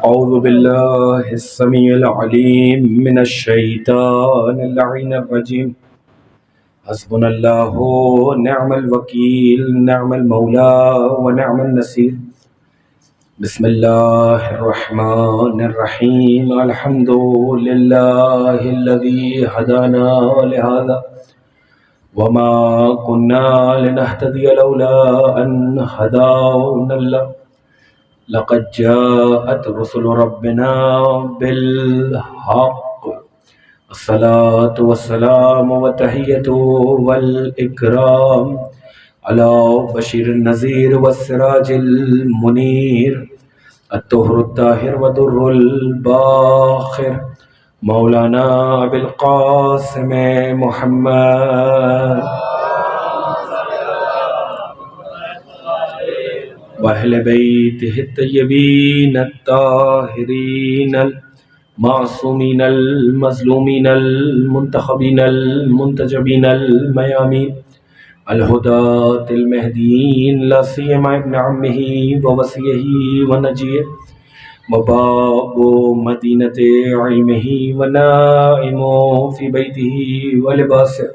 أعوذ بالله السميع العليم من الشيطان اللعين الرجيم. حسبنا الله ونعم الوكيل، نعم المولى ونعم النصير. بسم الله الرحمن الرحيم. الحمد لله الذي هدانا لهذا وما كنا لنهتدي لولا أن هدانا الله. لقد جاءت رسل ربنا بالحق. الصلاة والسلام والتحية والإكرام على بشير النذير والسراج المنير، الطهر الطاهر ودر الباخر، مولانا أبي القاسم محمد وأهل بيته الطيبين الطاهرين المعصومين المظلومين المنتخبين المنتجبين الميامين الهداة المهديين، لا سيما ابن عمه ووصيه ونجيه وباب مدينة علمه ونائم في بيته ولباسه،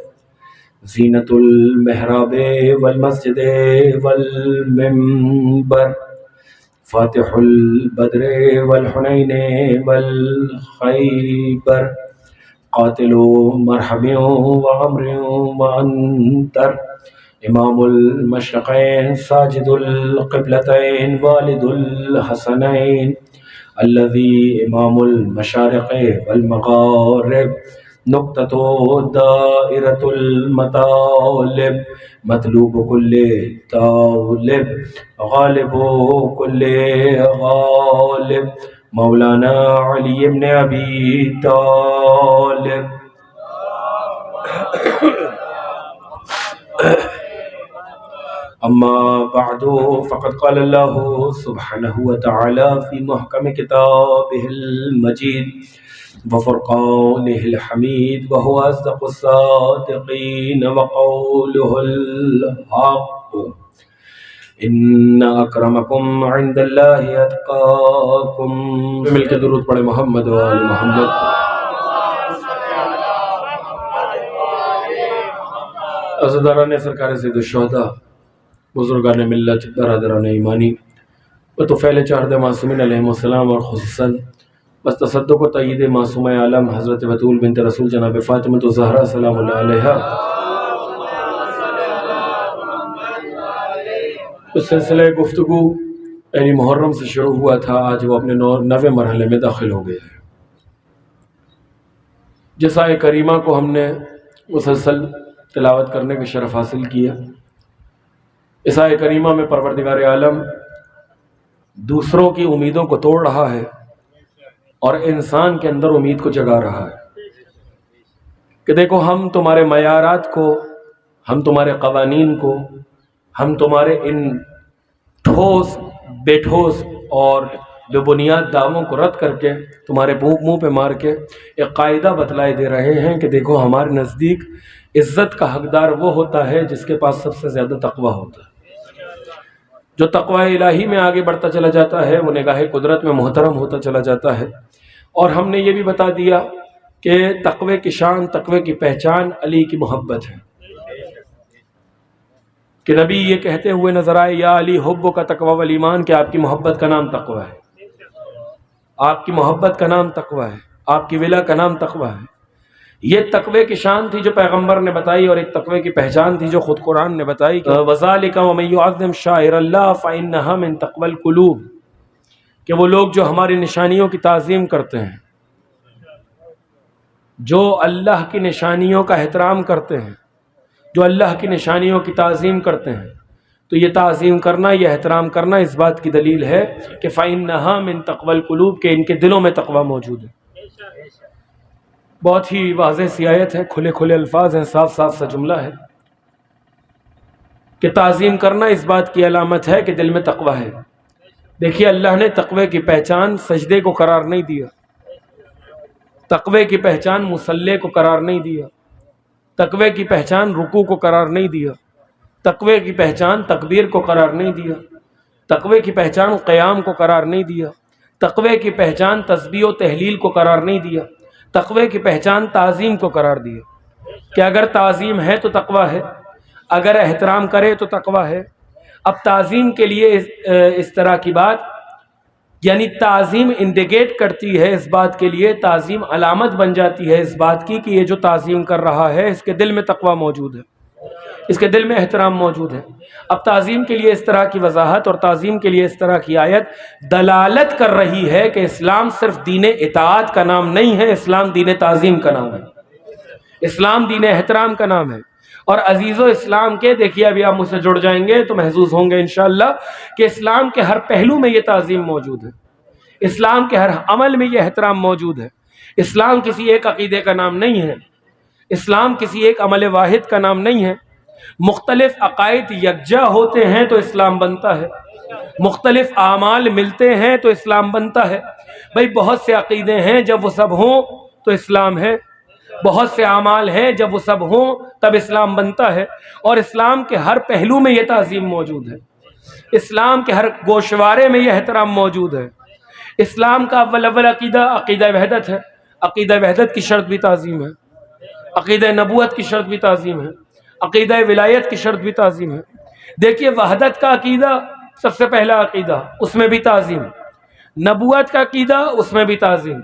زینت المحراب والمسجد والمنبر، فاتح البدر والحنین والخیبر، قاتل مرحب وعمر وعنتر، امام المشرقین ساجد القبلتین والد الحسنین، الذي امام المشارق والمغارب، نقطة دائرة المطالب، مطلوب كل طالب، غالب كل غالب، مولانا علی بن ابی طالب. اما بعد فقد قال الله سبحانه وتعالى في محكم كتابه المجيد وفرقانه الحميد، وهو أصدق الصادقين وقوله الحق: إن أكرمكم عند الله أتقاكم. مل کے درود پڑھے محمد و آل محمد. عزیزان سرکار سید الشہداء، بزرگان ملت، برادران ایمانی و طفیل چہردہ معصومین علیہ السلام، اور خصوصاً بس تصدق و تعیید معصومہ عالم حضرت بطول بنت رسول جناب فاطمہ الزہرا سلام اللہ علیہا. اس سلسلہ گفتگو یعنی محرم سے شروع ہوا تھا، آج وہ اپنے 9ویں مرحلے میں داخل ہو گئے ہیں. جس آیہ کریمہ کو ہم نے مسلسل تلاوت کرنے کا شرف حاصل کیا، اس آیہ کریمہ میں پروردگار عالم دوسروں کی امیدوں کو توڑ رہا ہے اور انسان کے اندر امید کو جگا رہا ہے کہ دیکھو، ہم تمہارے معیارات کو، ہم تمہارے قوانین کو، ہم تمہارے ان ٹھوس بے ٹھوس اور بے بنیاد دعووں کو رد کر کے، تمہارے منہ پہ مار کے ایک قاعدہ بتلائے دے رہے ہیں کہ دیکھو، ہمارے نزدیک عزت کا حقدار وہ ہوتا ہے جس کے پاس سب سے زیادہ تقویٰ ہوتا ہے. جو تقوی الہی میں آگے بڑھتا چلا جاتا ہے وہ نگاہ قدرت میں محترم ہوتا چلا جاتا ہے. اور ہم نے یہ بھی بتا دیا کہ تقوی کی شان، تقوی کی پہچان علی کی محبت ہے، کہ نبی یہ کہتے ہوئے نظر آئے: یا علی حب کا تقوی والایمان، کہ آپ کی محبت کا نام تقوی ہے، آپ کی محبت کا نام تقوی ہے، آپ کی ولا کا نام تقوی ہے. یہ تقوی کی شان تھی جو پیغمبر نے بتائی، اور ایک تقوی کی پہچان تھی جو خود قرآن نے بتائی کہ وَذَلِكَ وَمَن يُعَظِّمْ شَعَائِرَ اللَّهِ فَإِنَّهَا مِن تَقْوَى الْقُلُوبِ، کہ وہ لوگ جو ہماری نشانیوں کی تعظیم کرتے ہیں، جو اللہ کی نشانیوں کا احترام کرتے ہیں، جو اللہ کی نشانیوں کی تعظیم کرتے ہیں، تو یہ تعظیم کرنا، یہ احترام کرنا اس بات کی دلیل ہے کہ فَإِنَّهَا مِن تَقْوَى الْقُلُوبِ، کہ ان کے دلوں میں تقوی موجود ہے. بہت ہی واضح سی آیت ہے، کھلے کھلے الفاظ ہیں، صاف صاف سا جملہ ہے کہ تعظیم کرنا اس بات کی علامت ہے کہ دل میں تقوی ہے. دیکھیے، اللہ نے تقوی کی پہچان سجدے کو قرار نہیں دیا، تقوی کی پہچان مصلی کو قرار نہیں دیا، تقوی کی پہچان رکوع کو قرار نہیں دیا، تقوی کی پہچان تکبیر کو قرار نہیں دیا، تقوی کی پہچان قیام کو قرار نہیں دیا، تقوی کی پہچان تسبیح و تحلیل کو قرار نہیں دیا، تقوی کی پہچان تعظیم کو قرار دیا کہ اگر تعظیم ہے تو تقوی ہے، اگر احترام کرے تو تقوی ہے۔ اب تعظیم کے لیے اس طرح کی بات، یعنی تعظیم انڈیکیٹ کرتی ہے اس بات کے لیے، تعظیم علامت بن جاتی ہے اس بات کی کہ یہ جو تعظیم کر رہا ہے اس کے دل میں تقوی موجود ہے، اس کے دل میں احترام موجود ہے۔ اب تعظیم کے لیے اس طرح کی وضاحت اور تعظیم کے لیے اس طرح کی آیت دلالت کر رہی ہے کہ اسلام صرف دین اطاعت کا نام نہیں ہے، اسلام دین تعظیم کا نام ہے، اسلام دین احترام کا نام ہے۔ اور عزیزو اسلام کے دیکھیے، ابھی آپ مجھ سے جڑ جائیں گے تو محظوظ ہوں گے انشاءاللہ کہ اسلام کے ہر پہلو میں یہ تعظیم موجود ہے، اسلام کے ہر عمل میں یہ احترام موجود ہے۔ اسلام کسی ایک عقیدے کا نام نہیں ہے، اسلام کسی ایک عمل واحد کا نام نہیں ہے۔ مختلف عقائد یکجا ہوتے ہیں تو اسلام بنتا ہے، مختلف اعمال ملتے ہیں تو اسلام بنتا ہے۔ بھئی بہت سے عقیدے ہیں، جب وہ سب ہوں تو اسلام ہے، بہت سے اعمال ہیں، جب وہ سب ہوں تب اسلام بنتا ہے۔ اور اسلام کے ہر پہلو میں یہ تعظیم موجود ہے، اسلام کے ہر گوشوارے میں یہ احترام موجود ہے۔ اسلام کا اول عقیدہ عقیدہ وحدت ہے، عقیدہ وحدت کی شرط بھی تعظیم ہے، عقیدہ نبوت کی شرط بھی تعظیم ہے، عقیدہ ولایت کی شرط بھی تعظیم ہے۔ دیکھیے وحدت کا عقیدہ سب سے پہلا عقیدہ، اس میں بھی تعظیم، نبوت کا عقیدہ اس میں بھی تعظیم،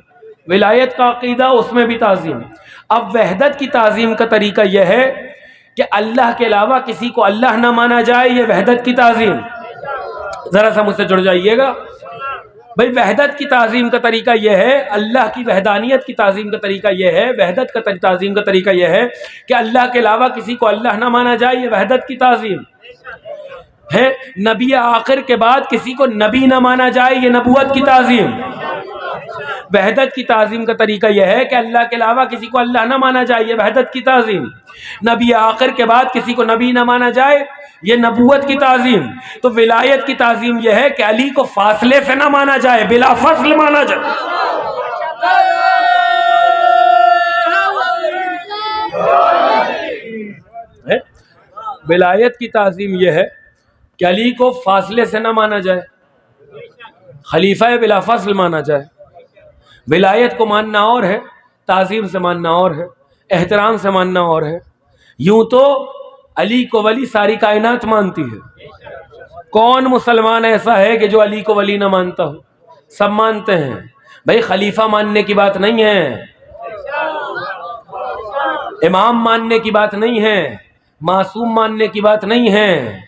ولایت کا عقیدہ اس میں بھی تعظیم۔ اب وحدت کی تعظیم کا طریقہ یہ ہے کہ اللہ کے علاوہ کسی کو اللہ نہ مانا جائے، یہ وحدت کی تعظیم۔ ذرا سا مجھ سے جڑ جائیے گا بھئی، وحدت کی تعظیم کا طریقہ یہ ہے، اللہ کی وحدانیت کی تعظیم کا طریقہ یہ ہے، وحدت کا تعظیم کا طریقہ یہ ہے کہ اللہ کے علاوہ کسی کو اللہ نہ مانا جائے، یہ وحدت کی تعظیم ہے۔ نبی آخر کے بعد کسی کو نبی نہ مانا جائے، یہ نبوت کی تعظیم۔ وحدت کی تعظیم کا طریقہ یہ ہے کہ اللہ کے علاوہ کسی کو اللہ نہ مانا جائے، یہ وحدت کی تعظیم۔ نبی آخر کے بعد کسی کو نبی نہ مانا جائے، یہ نبوت کی تعظیم۔ تو ولایت کی تعظیم یہ ہے کہ علی کو فاصلے سے نہ مانا جائے، بلا فصل مانا جائے۔ ولایت کی تعظیم یہ ہے کہ علی کو فاصلے سے نہ مانا جائے، خلیفہ بلا فصل مانا جائے۔ ولایت کو ماننا اور ہے، تعظیم سے ماننا اور ہے، احترام سے ماننا اور ہے۔ یوں تو علی کو ولی ساری کائنات مانتی ہے، کون مسلمان ایسا ہے کہ جو علی کو ولی نہ مانتا ہو؟ سب مانتے ہیں۔ بھئی خلیفہ ماننے کی بات نہیں ہے، امام ماننے کی بات نہیں ہے، معصوم ماننے کی بات نہیں ہے،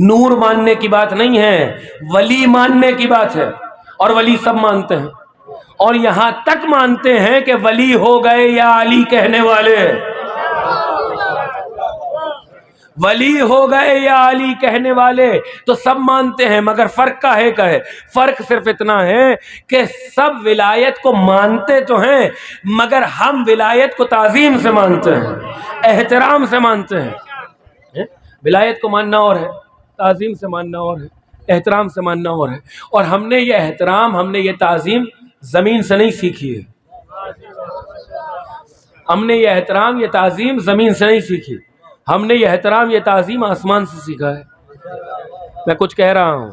نور ماننے کی بات نہیں ہے، ولی ماننے کی بات ہے۔ اور ولی سب مانتے ہیں، اور یہاں تک مانتے ہیں کہ ولی ہو گئے یا علی کہنے والے، ولی ہو گئے یا علی کہنے والے تو سب مانتے ہیں۔ مگر فرق کا ہے فرق صرف اتنا ہے کہ سب ولایت کو مانتے تو ہیں، مگر ہم ولایت کو تعظیم سے مانتے ہیں، احترام سے مانتے ہیں۔ ولایت کو ماننا اور ہے، تعظیم سے ماننا اور ہے، احترام سے ماننا اور ہے۔ اور ہم نے یہ احترام، ہم نے یہ تعظیم زمین سے نہیں سیکھی ہے، ہم نے یہ احترام، یہ تعظیم زمین سے نہیں سیکھی، ہم نے یہ احترام، یہ تعظیم آسمان سے سیکھا ہے۔ میں کچھ کہہ رہا ہوں،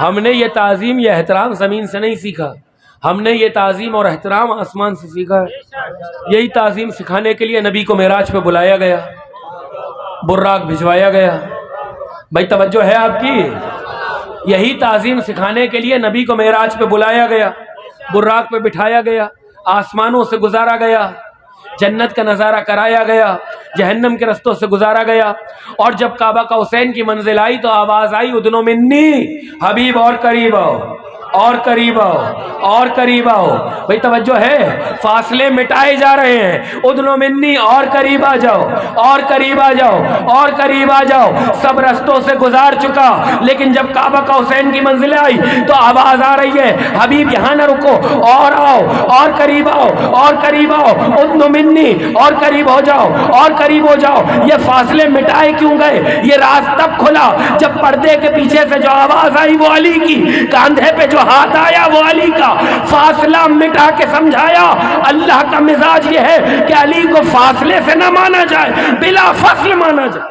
ہم نے یہ تعظیم، یہ احترام زمین سے نہیں سیکھا، ہم نے یہ تعظیم اور احترام آسمان سے سیکھا ہے۔ یہی تعظیم سکھانے کے لیے نبی کو معراج پہ بلایا گیا، براق بھجوایا گیا۔ بھائی توجہ ہے آپ کی؟ یہی تعظیم سکھانے کے لیے نبی کو معراج پہ بلایا گیا، براق پہ بٹھایا گیا، آسمانوں سے گزارا گیا، جنت کا نظارہ کرایا گیا، جہنم کے رستوں سے گزارا گیا۔ اور جب کعبہ کا حسین کی منزل آئی تو آواز آئی ادنو منی، حبیب اور قریب آؤ، اور قریب آؤ، اور قریب آؤ۔ بھئی توجہ ہے، فاصلے مٹائے جا رہے ہیں، ادنو منی، اور قریب آ جاؤ، اور قریب آ جاؤ، اور قریب آ جاؤ۔ سب رستوں سے گزار چکا، لیکن جب کعبہ کا حسین کی منزل آئی تو آواز آ رہی ہے حبیب یہاں نہ رکو، اور آؤ، اور قریب آؤ، اور قریب آؤ، ادنو منی، اور قریب ہو جاؤ، اور قریب ہو جاؤ۔ یہ فاصلے مٹائے کیوں گئے؟ یہ راز تب کھلا جب پردے کے پیچھے سے جو آواز آئی وہ علی کی، کاندھے پہ جو ہاتھ آیا وہ علی کا، فاصلہ مٹا کے سمجھایا اللہ کا مزاج یہ ہے کہ علی کو فاصلے سے نہ مانا جائے، بلا فصل مانا جائے۔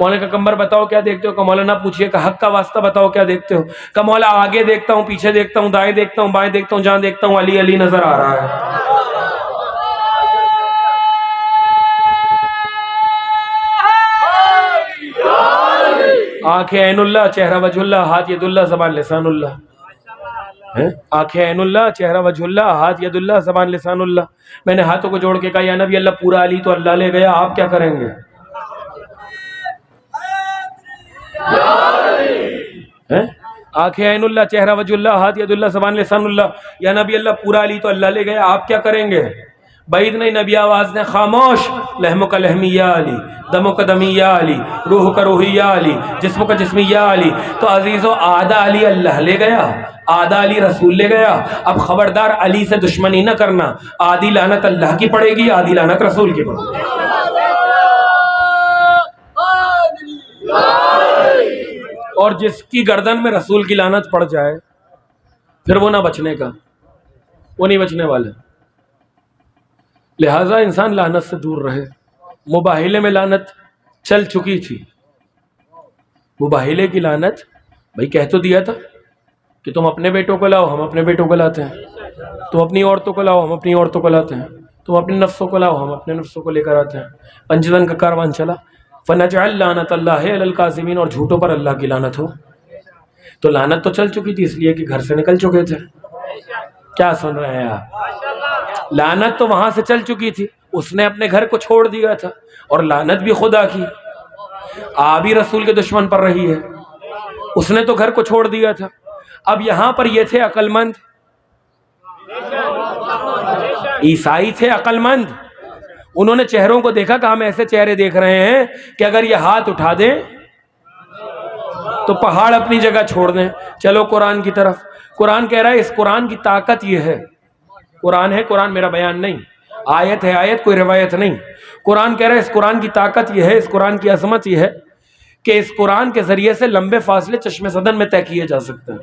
مولا کا کمبر بتاؤ کیا دیکھتے ہو؟ کہ مولا نہ پوچھئے، کہ حق کا واسطہ بتاؤ کیا دیکھتے ہو؟ کہ مولا آگے دیکھتا ہوں، پیچھے دیکھتا ہوں، دائیں دیکھتا ہوں، بائیں دیکھتا ہوں، جہاں دیکھتا ہوں علی علی نظر آ رہا ہے۔ آنکھیں عین اللہ، چہرہ وجہ اللہ، ہاتھ ید اللہ، زبان لسان اللہ۔ آنکھیں عین اللہ، چہرہ وجہ اللہ، ہاتھ ید اللہ، زبان لسان اللہ۔ میں نے ہاتھوں کو جوڑ کے کہا یا نبی اللہ پورا علی تو اللہ لے گیا، آپ کیا کریں گے؟ آنکھیں عین اللہ، چہرہ وجہ اللہ، ہاتھ ید اللہ، زبان لسان اللہ۔ یا نبی اللہ پورا علی تو اللہ لے گیا، آپ کیا کریں گے؟ بعید نہیں، نبی آواز نے خاموش، لحم کا لحمی یا علی، دم کا دمی یا علی، روح کا روحی یا علی، جسم کا جسمی یا علی۔ تو عزیزو آدھا علی اللہ لے گیا، آدھا علی رسول لے گیا۔ اب خبردار علی سے دشمنی نہ کرنا، آدھی لعنت اللہ کی پڑے گی، آدھی لعنت رسول کی پڑے گی۔ اور جس کی گردن میں رسول کی لعنت پڑ جائے پھر وہ نہ بچنے کا، وہ نہیں بچنے والے۔ لہٰذا انسان لعنت سے دور رہے۔ مباہلے میں لعنت چل چکی تھی، مباہلے کی لعنت، بھائی کہہ تو دیا تھا کہ تم اپنے بیٹوں کو لاؤ، ہم اپنے بیٹوں کو لاتے ہیں، تم اپنی عورتوں کو لاؤ، ہم اپنی عورتوں کو لاتے ہیں، تم اپنے نفسوں کو لاؤ، ہم اپنے نفسوں کو لے کر آتے ہیں۔ پنجتن کا کاروان چلا، فَنَجْعَلْ لَعْنَتَ اللَّهِ عَلَى الْكَاذِبِينَ، اور جھوٹوں پر اللہ کی لعنت ہو۔ تو لعنت تو چل چکی تھی اس لیے کہ گھر سے نکل چکے تھے۔ کیا سن رہے ہیں آپ؟ لعنت تو وہاں سے چل چکی تھی، اس نے اپنے گھر کو چھوڑ دیا تھا، اور لعنت بھی خدا کی آ بھی رسول کے دشمن پر رہی ہے۔ اس نے تو گھر کو چھوڑ دیا تھا۔ اب یہاں پر یہ تھے عقل مند، عیسائی تھے عقل مند، انہوں نے چہروں کو دیکھا کہ ہم ایسے چہرے دیکھ رہے ہیں کہ اگر یہ ہاتھ اٹھا دیں تو پہاڑ اپنی جگہ چھوڑ دیں۔ چلو قرآن کی طرف۔ قرآن کہہ رہا ہے، اس قرآن کی طاقت یہ ہے، قرآن ہے، قرآن میرا بیان نہیں، آیت ہے آیت، کوئی روایت نہیں۔ قرآن کہہ رہا ہے اس قرآن کی طاقت یہ ہے، اس قرآن کی عظمت یہ ہے کہ اس قرآن کے ذریعے سے لمبے فاصلے چشم صدن میں طے کیے جا سکتے ہیں۔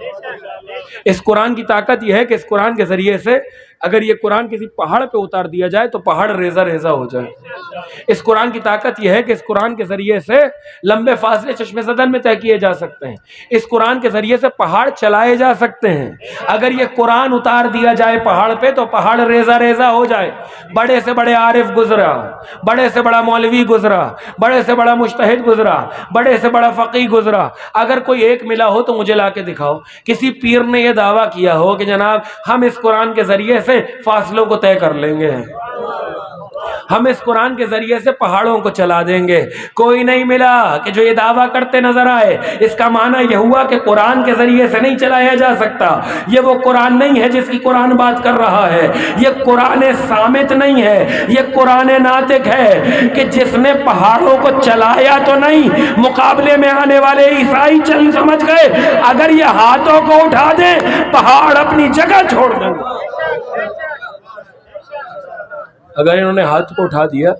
اس قرآن کی طاقت یہ ہے کہ اس قرآن کے ذریعے سے اگر یہ قرآن کسی پہاڑ پہ اتار دیا جائے تو پہاڑ ریزہ ریزہ ہو جائے۔ اس قرآن کی طاقت یہ ہے کہ اس قرآن کے ذریعے سے لمبے فاصلے چشم صدن میں طے کیے جا سکتے ہیں۔ اس قرآن کے ذریعے سے پہاڑ چلائے جا سکتے ہیں۔ اگر یہ قرآن اتار دیا جائے پہاڑ پہ تو پہاڑ ریزہ ریزہ ہو جائے۔ بڑے سے بڑے عارف گزرا، بڑے سے بڑا مولوی گزرا، بڑے سے بڑا مجتہد گزرا، بڑے سے بڑا فقیہ گزرا، اگر کوئی ایک ملا ہو تو مجھے لا کے دکھاؤ کسی پیر نے یہ دعویٰ کیا ہو کہ جناب ہم اس قرآن کے ذریعے سے فاصلوں کو طے کر لیں گے، ہم اس قرآن کے ذریعے سے پہاڑوں کو چلا دیں گے۔ کوئی نہیں ملا کہ جو یہ دعویٰ کرتے نظر آئے۔ اس کا معنی یہ ہوا کہ قرآن کے ذریعے سے نہیں چلایا جا سکتا۔ یہ وہ قرآن نہیں ہے جس کی قرآن بات کر رہا ہے، یہ قرآن صامت نہیں ہے، یہ قرآن ناطق ہے کہ جس نے پہاڑوں کو چلایا تو نہیں، مقابلے میں آنے والے عیسائی چل سمجھ گئے اگر یہ ہاتھوں کو اٹھا دیں پہاڑ اپنی جگہ چھوڑ دیں گے۔ اگر انہوں نے ہاتھ کو اٹھا دیا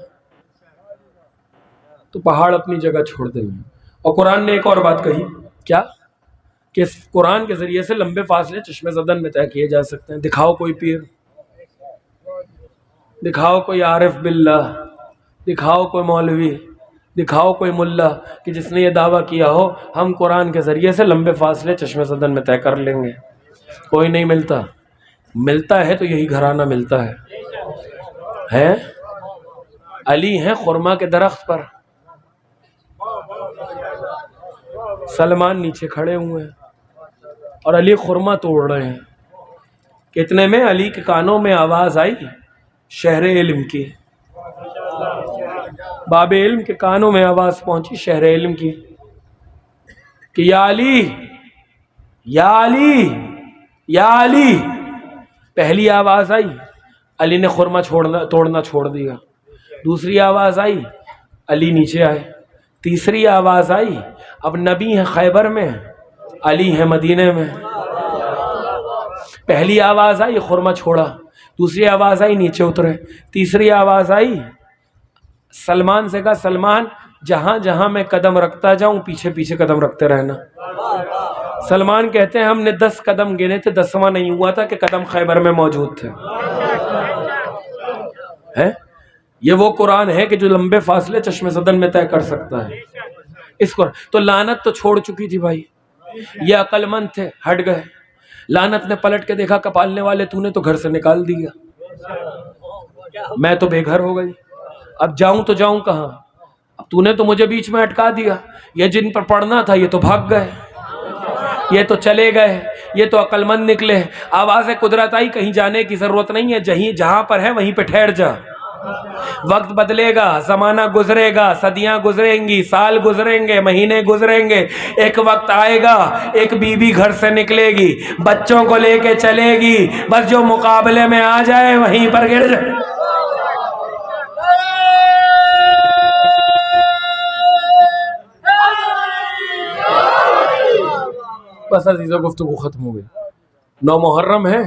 تو پہاڑ اپنی جگہ چھوڑ دیں گے۔ اور قرآن نے ایک اور بات کہی، کیا؟ کہ اس قرآن کے ذریعے سے لمبے فاصلے چشم زدن میں طے کیے جا سکتے ہیں۔ دکھاؤ کوئی پیر، دکھاؤ کوئی عارف باللہ، دکھاؤ کوئی مولوی، دکھاؤ کوئی ملا کہ جس نے یہ دعویٰ کیا ہو ہم قرآن کے ذریعے سے لمبے فاصلے چشم زدن میں طے کر لیں گے۔ کوئی نہیں ملتا۔ ملتا ہے تو یہی گھرانہ ملتا ہے۔ علی ہیں خرما کے درخت پر، سلمان نیچے کھڑے ہوئے ہیں اور علی خرما توڑ رہے ہیں۔ کتنے میں علی کے کانوں میں آواز آئی شہر علم کی، باب علم کے کانوں میں آواز پہنچی شہر علم کی کہ یا علی یا علی یا علی۔ پہلی آواز آئی، علی نے خرما توڑنا چھوڑ دیا۔ دوسری آواز آئی، علی نیچے آئے۔ تیسری آواز آئی، اب نبی ہیں خیبر میں، علی ہیں مدینے میں۔ پہلی آواز آئی خرما چھوڑا، دوسری آواز آئی نیچے اترے، تیسری آواز آئی سلمان سے کہا سلمان جہاں جہاں میں قدم رکھتا جاؤں پیچھے پیچھے قدم رکھتے رہنا۔ سلمان کہتے ہیں ہم نے 10 قدم گنے تھے، 10واں نہیں ہوا تھا کہ قدم خیبر میں موجود تھے۔ یہ وہ قرآن ہے کہ جو لمبے فاصلے چشم زدن میں طے کر سکتا ہے۔ اس کو تو لعنت تو چھوڑ چکی تھی بھائی، یہ عقل مند تھے، ہٹ گئے۔ لعنت نے پلٹ کے دیکھا، کپالنے والے تو نے تو گھر سے نکال دیا، میں تو بے گھر ہو گئی، اب جاؤں تو جاؤں کہاں، اب تو نے تو مجھے بیچ میں اٹکا دیا، یہ جن پر پڑھنا تھا یہ تو بھاگ گئے، یہ تو چلے گئے، یہ تو عقل مند نکلے۔ آواز قدرت آئی، کہیں جانے کی ضرورت نہیں ہے، جہاں پر ہے وہیں پہ ٹھہر جا، وقت بدلے گا، زمانہ گزرے گا، صدیاں گزریں گی، سال گزریں گے، مہینے گزریں گے، ایک وقت آئے گا ایک بیوی گھر سے نکلے گی، بچوں کو لے کے چلے گی، بس جو مقابلے میں آ جائے وہیں پر گر جائے۔ بس عزیزہ گفتگو ختم ہو گئی۔ 9 محرم ہے،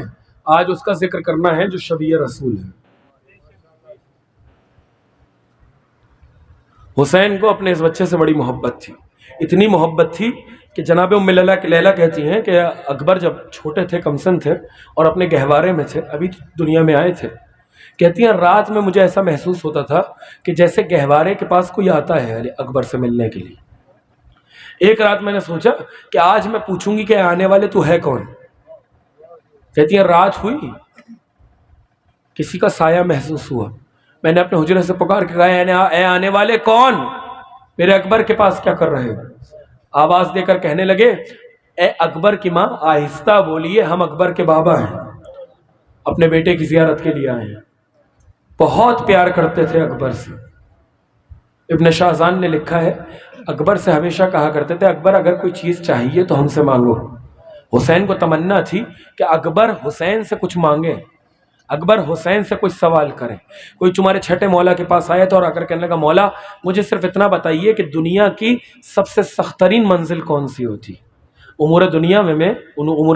آج اس کا ذکر کرنا ہے جو شبیہ رسول ہے۔ حسین کو اپنے اس بچے سے بڑی محبت تھی، اتنی محبت تھی کہ جناب ام لیلہ کہتی ہیں کہ اکبر جب چھوٹے تھے، کم سن تھے اور اپنے گہوارے میں تھے، ابھی دنیا میں آئے تھے، کہتی ہیں رات میں مجھے ایسا محسوس ہوتا تھا کہ جیسے گہوارے کے پاس کوئی آتا ہے اکبر سے ملنے کے لیے۔ ایک رات میں نے سوچا کہ آج میں پوچھوں گی کہ آنے والے تو ہے کون؟ کہتی ہیں رات ہوئی، کسی کا سایہ محسوس ہوا، میں نے اپنے حجرے سے پکار کے کہا اے آنے والے کون؟ میرے اکبر کے پاس کیا کر رہے ہو؟ آواز دے کر کہنے لگے اے اکبر کی ماں آہستہ بولیے، ہم اکبر کے بابا ہیں، اپنے بیٹے کی زیارت کے لیے آئے ہیں۔ بہت پیار کرتے تھے اکبر سے۔ ابن شاہزان نے لکھا ہے اکبر سے ہمیشہ کہا کرتے تھے اکبر اگر کوئی چیز چاہیے تو ہم سے مانگو۔ حسین کو تمنا تھی کہ اکبر حسین سے کچھ مانگے، اکبر حسین سے کچھ سوال کریں۔ کوئی تمہارے چھٹے مولا کے پاس آیا تو اور اگر کہنے لگا مولا مجھے صرف اتنا بتائیے کہ دنیا کی سب سے سخت ترین منزل کون سی ہوتی، امور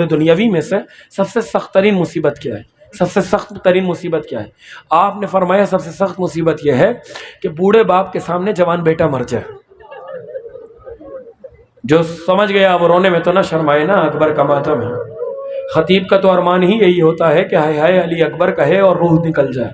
دنیاوی میں سے سب سے سخت ترین مصیبت کیا ہے، سب سے سخت ترین مصیبت کیا ہے؟ آپ نے فرمایا سب سے سخت مصیبت یہ ہے کہ بوڑھے باپ کے سامنے جوان بیٹا مر جائے۔ جو سمجھ گیا وہ رونے میں تو نہ شرمائے نا، اکبر کا ماتم ہے۔ خطیب کا تو ارمان ہی یہی ہوتا ہے کہ ہائے ہائے علی اکبر کہے اور روح نکل جائے،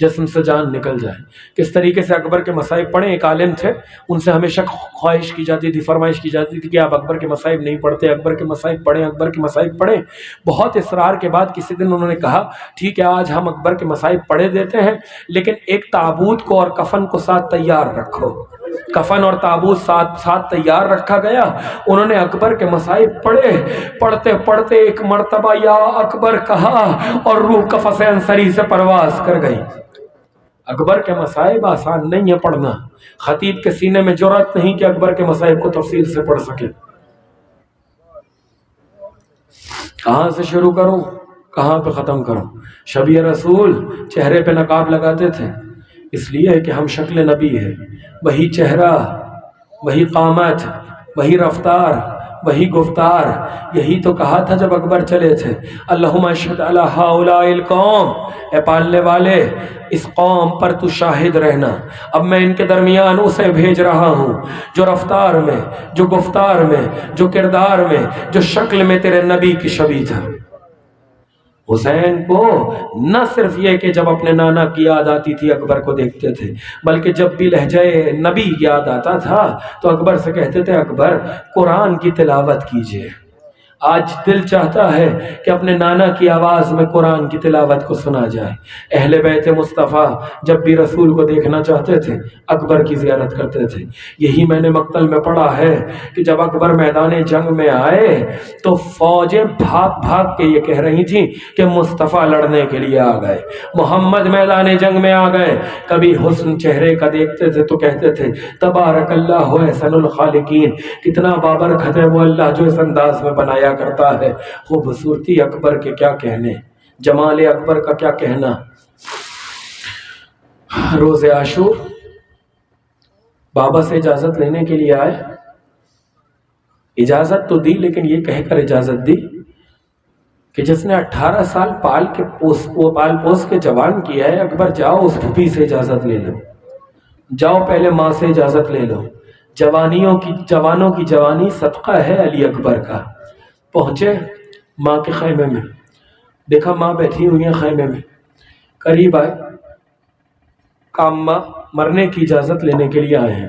جسم سے جان نکل جائے۔ کس طریقے سے اکبر کے مصائب پڑھیں، ایک عالم تھے، ان سے ہمیشہ خواہش کی جاتی تھی، فرمائش کی جاتی تھی کہ آپ اکبر کے مصائب نہیں پڑھتے، اکبر کے مصائب پڑھیں، اکبر کے مصائب پڑھیں۔ بہت اصرار کے بعد کسی دن انہوں نے کہا ٹھیک ہے آج ہم اکبر کے مصائب پڑھے دیتے ہیں، لیکن ایک تابوت کو اور کفن کو ساتھ تیار رکھو۔ کفن اور تابوت ساتھ تیار رکھا گیا۔ انہوں نے اکبر کے مصائب پڑھے، پڑھتے پڑھتے ایک مرتبہ یا اکبر کہا اور روح قفس انصری سے پرواز کر گئی۔ اکبر کے مصائب آسان نہیں ہے پڑھنا، خطیب کے سینے میں جرأت نہیں کہ اکبر کے مصائب کو تفصیل سے پڑھ سکے۔ کہاں سے شروع کروں، کہاں پہ ختم کروں؟ شبیہ رسول چہرے پہ نقاب لگاتے تھے، اس لیے کہ ہم شکل نبی ہے، وہی چہرہ، وہی قامت، وہی رفتار، وہی گفتار۔ یہی تو کہا تھا جب اکبر چلے تھے اللہم اشہد علی ہؤلاء القوم، اے پالنے والے اس قوم پر تو شاہد رہنا، اب میں ان کے درمیان اسے بھیج رہا ہوں جو رفتار میں، جو گفتار میں، جو کردار میں، جو شکل میں تیرے نبی کی شبیہ تھا۔ حسین کو نہ صرف یہ کہ جب اپنے نانا کی یاد آتی تھی اکبر کو دیکھتے تھے، بلکہ جب بھی لہجہ نبی یاد آتا تھا تو اکبر سے کہتے تھے اکبر قرآن کی تلاوت کیجئے۔ آج دل چاہتا ہے کہ اپنے نانا کی آواز میں قرآن کی تلاوت کو سنا جائے۔ اہل بیت مصطفیٰ جب بھی رسول کو دیکھنا چاہتے تھے اکبر کی زیارت کرتے تھے۔ یہی میں نے مقتل میں پڑھا ہے کہ جب اکبر میدان جنگ میں آئے تو فوجیں بھاگ بھاگ کے یہ کہہ رہی تھیں کہ مصطفیٰ لڑنے کے لیے آ گئے، محمد میدان جنگ میں آ گئے۔ کبھی حسن چہرے کا دیکھتے تھے تو کہتے تھے تبارک اللہ احسن الخالقین، کتنا بابرکت ہے وہ اللہ جو اس انداز میں بنایا کرتا ہے۔ خوبصورتی اکبر کے کیا کہنے، جمال اکبر کا کیا کہنا۔ روز عاشور بابا سے اجازت لینے کے لیے آئے، اجازت تو دی لیکن یہ کہہ کر اجازت دی کہ جس نے 18 سال پال پوس کے جوان کیا ہے، اکبر جاؤ اس پھوپھی سے اجازت لے لو، جاؤ پہلے ماں سے اجازت لے لو۔ جوانوں کی جوانی صدقہ ہے علی اکبر کا۔ پہنچے ماں کے خیمے میں، دیکھا ماں بیٹھی ہوئی ہیں خیمے میں، قریب آئے، کام ماں مرنے کی اجازت لینے کے لیے آئے ہیں۔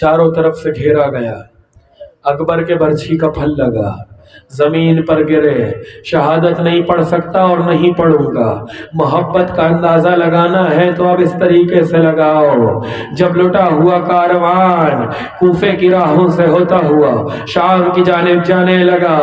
چاروں طرف سے گھیرا گیا، اکبر کے برچھی کا پھل لگا، زمین پر گرے، شہادت نہیں پڑھ سکتا اور نہیں پڑھوں گا، محبت کا اندازہ لگانا ہے تو اب اس طریقے سے لگاؤ۔ جب لٹا ہوا کاروان کوفے کی راہوں سے ہوتا ہوا شام کی جانب جانے لگا،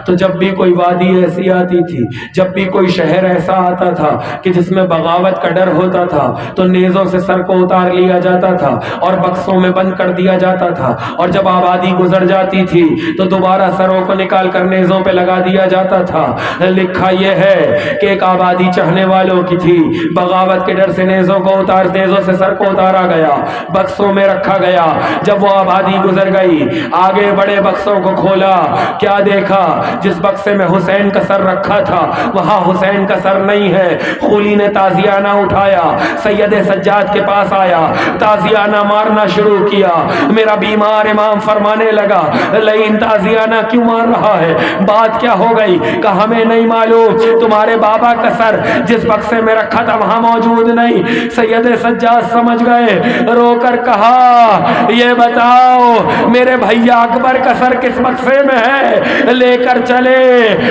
تو جب بھی کوئی وادی ایسی آتی تھی، جب بھی کوئی شہر ایسا آتا تھا کہ جس میں بغاوت کا ڈر ہوتا تھا، تو نیزوں سے سر کو اتار لیا جاتا تھا اور بکسوں میں بند کر دیا جاتا تھا، اور جب آبادی گزر جاتی تھی تو دوبارہ سروں کو نکال کر نیزوں پہ لگا دیا جاتا تھا۔ لکھا یہ ہے کہ ایک آبادی چاہنے والوں کی تھی، بغاوت کے ڈر سے نیزوں سے سر کو اتارا گیا، بکسوں میں رکھا گیا۔ جب وہ آبادی گزر گئی، آگے بڑے بکسوں کو کھولا، کیا دیکھا؟ جس بکسے میں حسین کا سر رکھا تھا وہاں حسین کا سر نہیں ہے۔ خولی نے تازیانہ اٹھایا، سید سجاد کے پاس آیا، تازیانہ مارنا شروع کیا۔ میرا بیمار امام فرمانے لگا، لیکن تازیانہ کیوں مار رہا ہے؟ بات کیا ہو گئی؟ کہ ہمیں نہیں معلوم، تمہارے بابا کا سر جس بکسے میں رکھا تھا وہاں موجود نہیں۔ سید سجاد سمجھ گئے، رو کر کہا، یہ بتاؤ میرے بھیا اکبر کا سر کس بکسے میں ہے؟ لے کر چلے۔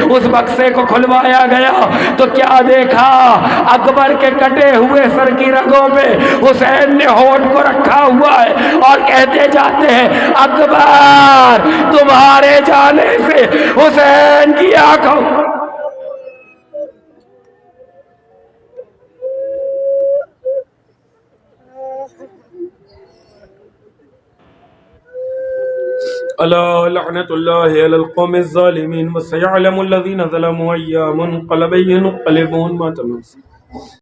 اس بکسے کو کھلوایا گیا تو کیا دیکھا؟ اکبر کے کٹے ہوئے سر کی رگوں میں حسین نے ہونٹ کو رکھا ہوا ہے اور کہتے جاتے ہیں، اکبر تمہارے جانے سے حسین کی آنکھوں الا لعنت اللہ علی القوم الظالمین وسيعلم الذين ظلموا ايام منقلب ينقلبون ما تمس